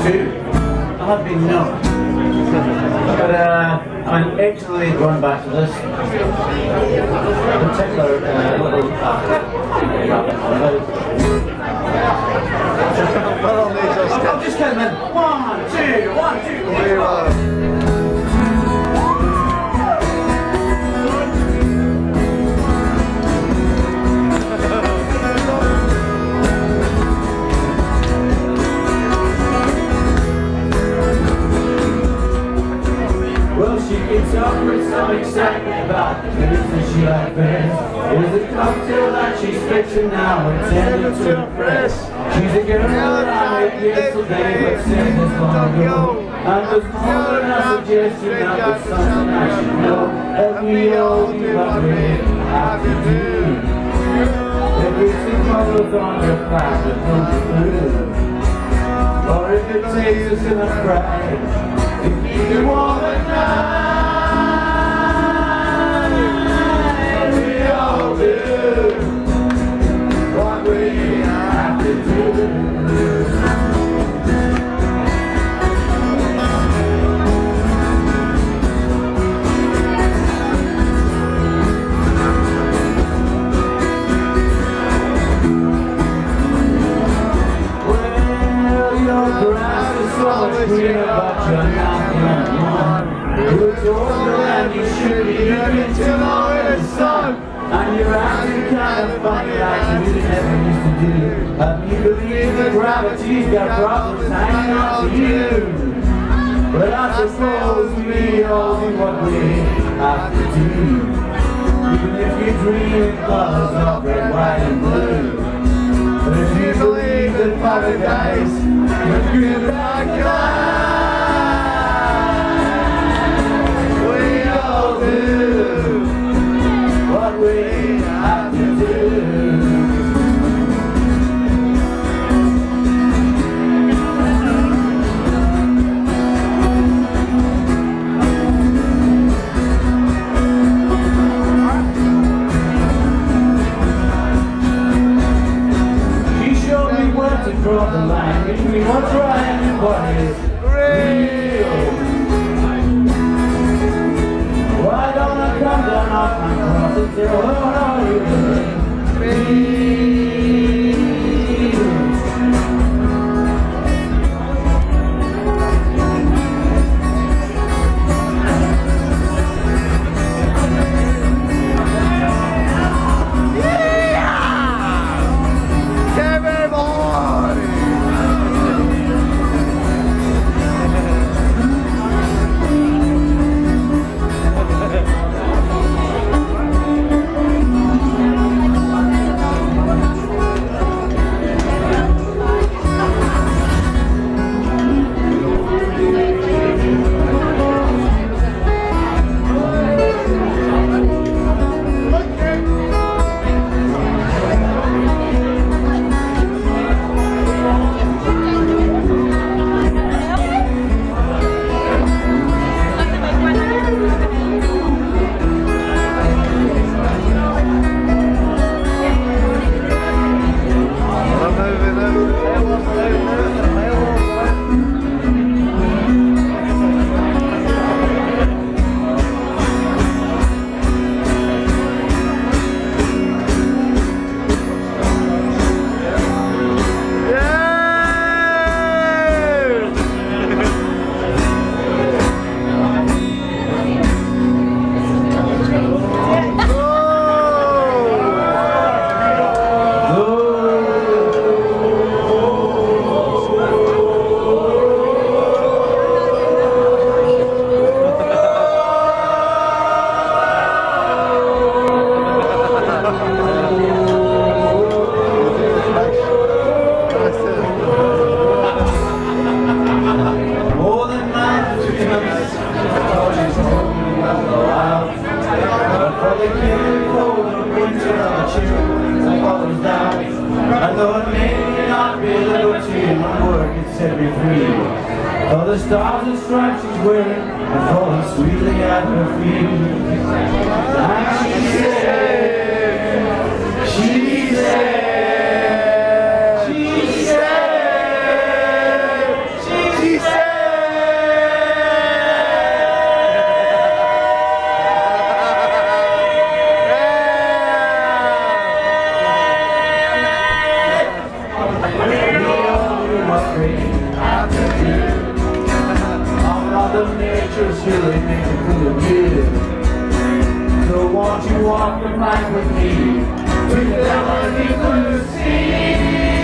too. I have been known. But I'm actually going back to this particular little I'll just count them in. 1, 2, 1, 2, 3. It's up with some excitement about the business she like best. There's a cocktail that she's fixing now, intended to impress. She's a girl that I met yesterday, but said this long ago. And there's more than a suggestion that there's something I should know. Let me all do what we have to do. Every single is on your path with no blue. Or if it takes us in a fright, to keep you warm at night. What we have to do. Well, your grass is so much greener, but you're not the only one. You're older and you should be looking tomorrow in the sun. And you're acting kind of funny like you never used to do. But you believe that gravity's got problems hanging on to you. But I suppose we all do what we have to do. Even if you dream in colors of red, white and blue. But if you believe that paradise is green like that, we all do what we have to do. She showed me where to draw the line between what's right and what is real. Why don't I come down off my cross and say, oh, how you doing? All the stars and stripes she's wearing are falling sweetly at her feet. And she said, sorry after you. All Mother Nature's really making feel good. So won't you walk the plank with me to the melody blue sea?